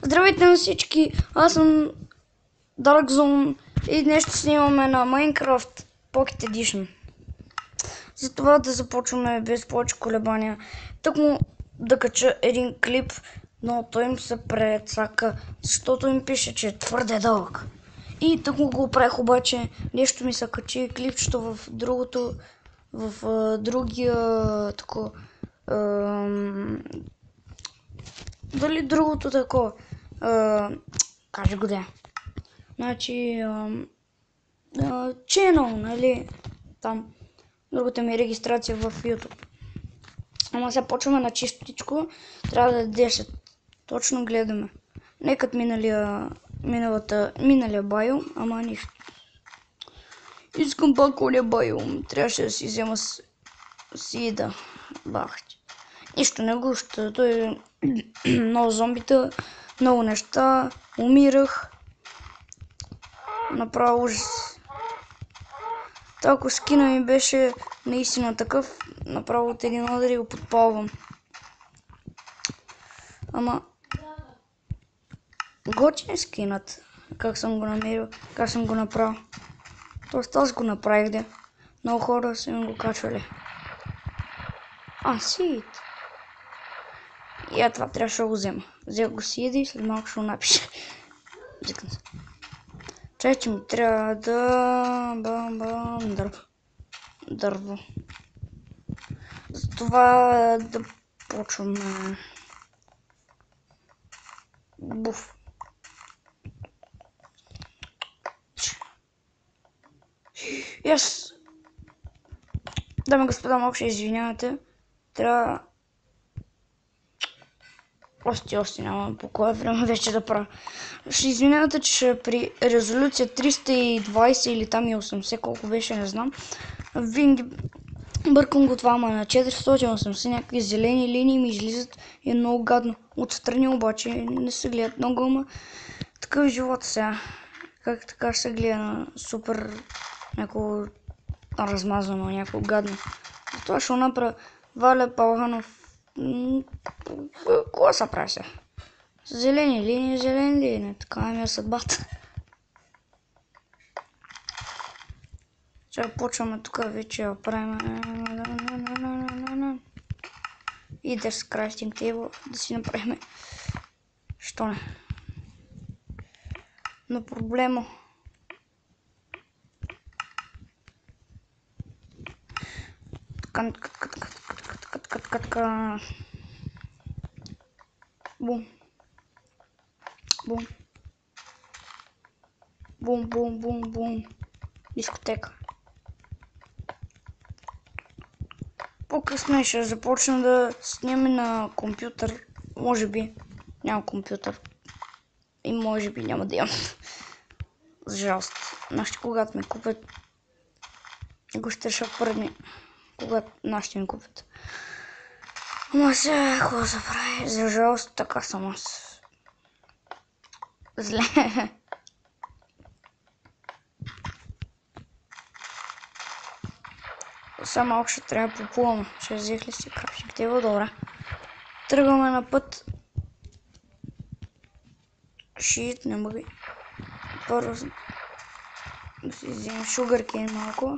Здравейте на всички, аз съм Darkzone и днес ще снимаме на Minecraft Pocket Edition. Затова да започваме без повече колебания. Тъкмо да кача един клип, но той им се прецака, защото им пише, че е твърде дълъг. И тъкмо го правих, обаче нещо ми се качи клипчето в другото, в другия тако... дали другото такова? Кажи го да. Значи, channel, нали? Там. Другата ми е регистрация в YouTube. Ама сега почваме на чистичко. Трябва да е 10. Точно гледаме. Некът миналия байо, ама нищо. Искам пак оня байо. Трябваше да си взема сида. Бахти. Нищо не гуща. Той е много зомбита, много неща. Умирах. Направо ужас. Ако скина ми беше наистина такъв, направо от един удар и го подпалвам. Ама готин скинът. Как съм го намерил, как съм го направил. Тоест аз го направих, де. Много хора са ми го качвали. Сид. И това трябваше да го взема. Взех го сиди и след малко ще го напиша. Викам се. Чай, че ми трябва да... дърво. Затова да почваме. Буф. Дами и господа, малко ще извинявате. Трябва... Ости няма по кое време вече да правя. Ще извинявате, че при резолюция 320 или там и 80, колко беше, не знам. Винаги бъркам го това, ама на 480 някакви зелени линии ми излизат и е много гадно. Отстрани обаче не се гледат много, ама такъв живот сега. Как така ще се гледа на супер някакво размазано, някакво гадно. Това ще направя Валя Палханов. Какво се прави сега? Зелени линии, така ми е съдбата. Сега почваме тук вече да правим и да с крafting table да си направим. Що не? Но проблема Бум. Бум. Бум, бум, бум, бум. Дискотека. По-късно ще започна да снимаме на компютър. Може би няма компютър. И може би няма да имам. За жалост. Нашите когато ми купят, го ще шапърни. Когато нашите ми купят. Ама сега какво се прави? За жалост така съм аз. Зле. Сега малко ще трябва да поплуваме. Ще взех ли си крafting table? Добре. Тръгваме на път. Шит, не мога. Първо да си вземем sugarcane малко.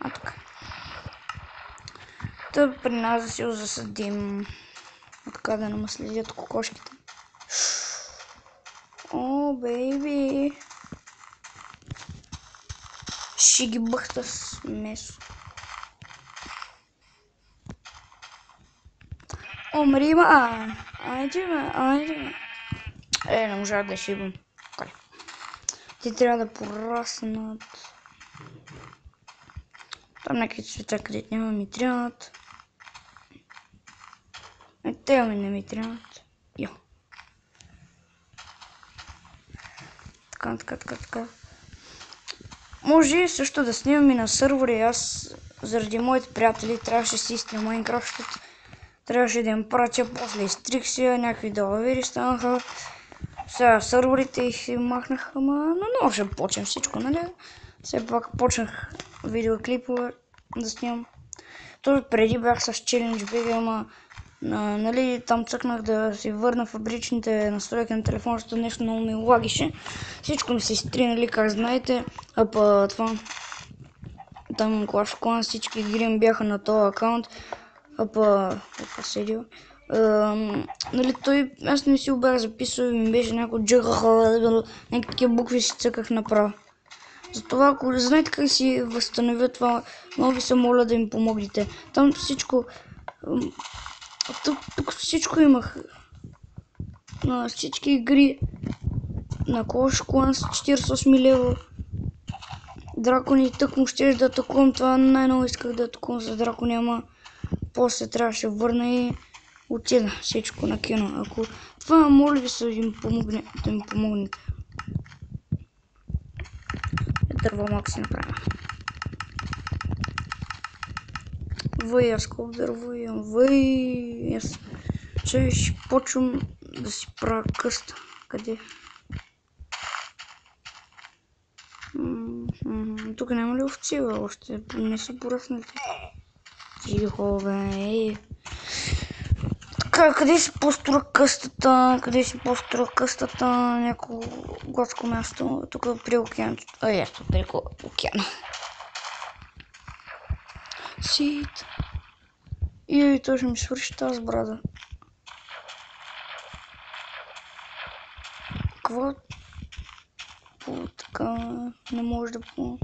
Така. Тъй при нас да си го засадим. Така да не ме следят кокошките. О, бейби. Ще ги бъхта с месо. Умри, ма! Айде, ме. Не можах да шибам. Те трябва да пораснат. Там някакви цвета, където няма ми трябват. Те ми не ми трябват. Йо. Така. Може също да снимам и на сървъри. Аз заради моите приятели трябваше да си истина Майнкрафт, защото трябваше да им пратя, после изтрих си, някакви далавери станаха. Сега сървърите их махнаха, ама но ще почнем всичко, нали? Все пак почнах видеоклипове да снимам. Той преди бях с челлендж бега, ама Нали, там цъкнах да си върна фабричните настройки на телефона, защото нещо много ми лагише. Всичко ми се изтри, нали, как знаете. Това... Там Clash of Clans всички игри ми бяха на този акаунт. Седил. Нали, аз не си го бях записал и ми беше някакво някакви такива букви си цъках направо. Затова, ако знаете как си възстановя това, много ви се моля да ми помогнете. Там всичко... Тук всичко имах. На всички игри. На Clash of Clans 48 лева. Дракони, тъкмо щеш да атакувам. Това най-много исках да атакувам с дракони, ама после трябваше да върна и отида всичко на кино. Ако това, моля ви се да ми помогнете. Дърво малко си направя. Аз колко дърво имам. Аз ще почвам да си правя къста. Къде? Тук няма ли овци, още не са пораснали. Тихо, бе. Така, къде си построя къстата? Някакво готско място. Тук при океанчето. Ето, при океана. Сит. И той ще ми свърши тази брада. Какво? Така, не може да по...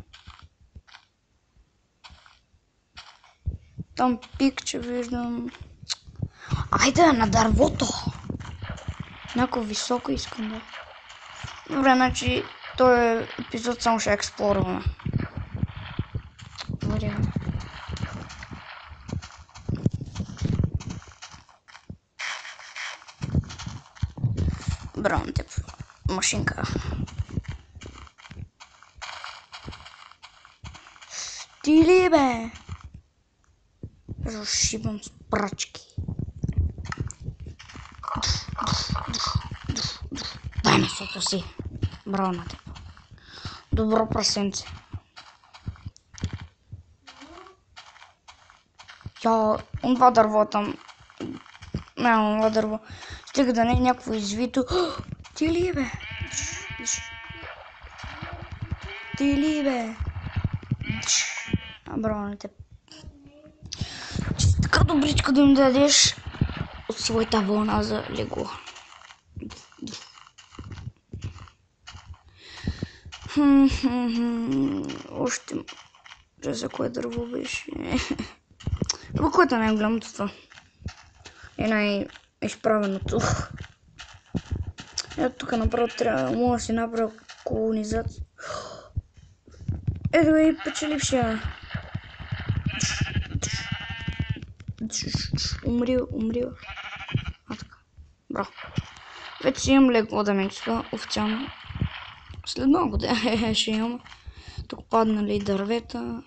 Там пикче виждам. Айде, на дървото! Някакво високо искам да... Добре, значи този епизод само ще експлорваме. Добре. Браво, тип. Машинка. Стили, бе! Разшибам с прачки. Дай месото си. Браво на теб. Добро прасенце. Това дърво там. Това дърво. Стига да не е някакво извито. Ти ли, бе? Браво на теб. Че си така добричка да им дадеш от своята вълна за легло. Още... За кое дърво беше? Което е най-голямото това. Е най-изправеното. Ето тук направо трябва да си направя колонизация. Ето и печелившия. Умрил. Така. Браво. Вече си имам леко да мечка, официално. След много да ще имам. Тук паднали дървета.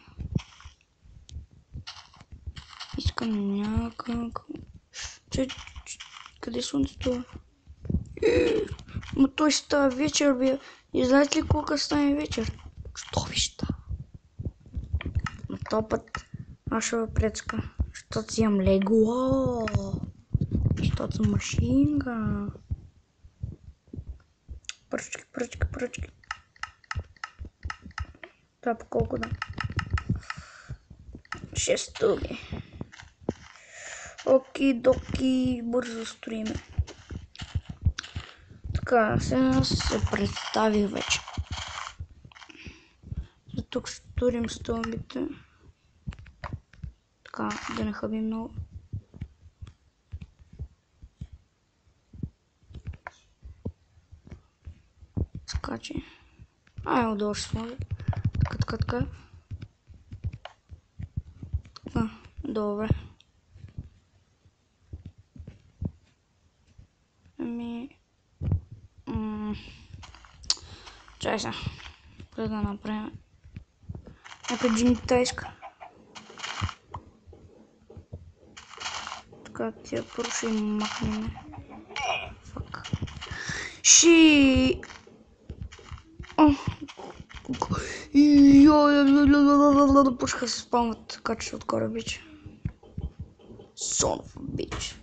Искам някак... Къде слънцето? Но той става вечер, бе. И знаете ли колко стане вечер? Що вижда? На този път аз ще прецка. Защото си имам легло. Защото съм машинка. Пръчки. Това по колко да? 6 стуги. Оки-доки, бързо строиме. Така, сега се представих вече. За тук ще турим стълбите. Така, да не хабим много. Скачи. Отдолу ще сложа. Така. Добре. Чай сега. Да направим някаква джинитайска. Така, тя първо ще им махнем. Фак. Пушка се спамват качество от корабича. Son of a bitch.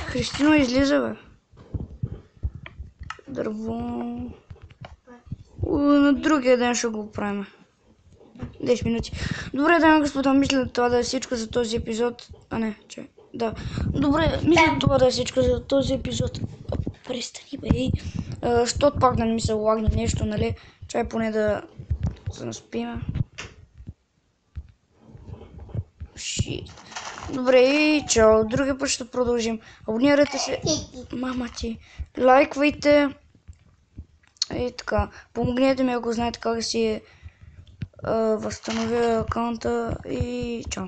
Христино излиза, бе. Дърво. На другия ден ще го правим. 10 минути. Добре, дами и господа, мисля това да е всичко за този епизод. Да. Добре, мисля това да е всичко за този епизод. Престани, бе. Щото пак да не ми се лагне нещо, нали? Чай поне да се наспиме. Добре, и чао. Другия път ще продължим. Абонирайте се. Мама ти. Лайквайте. И така. Помогнете ми, ако знаете как да си възстановя акаунта. И чао.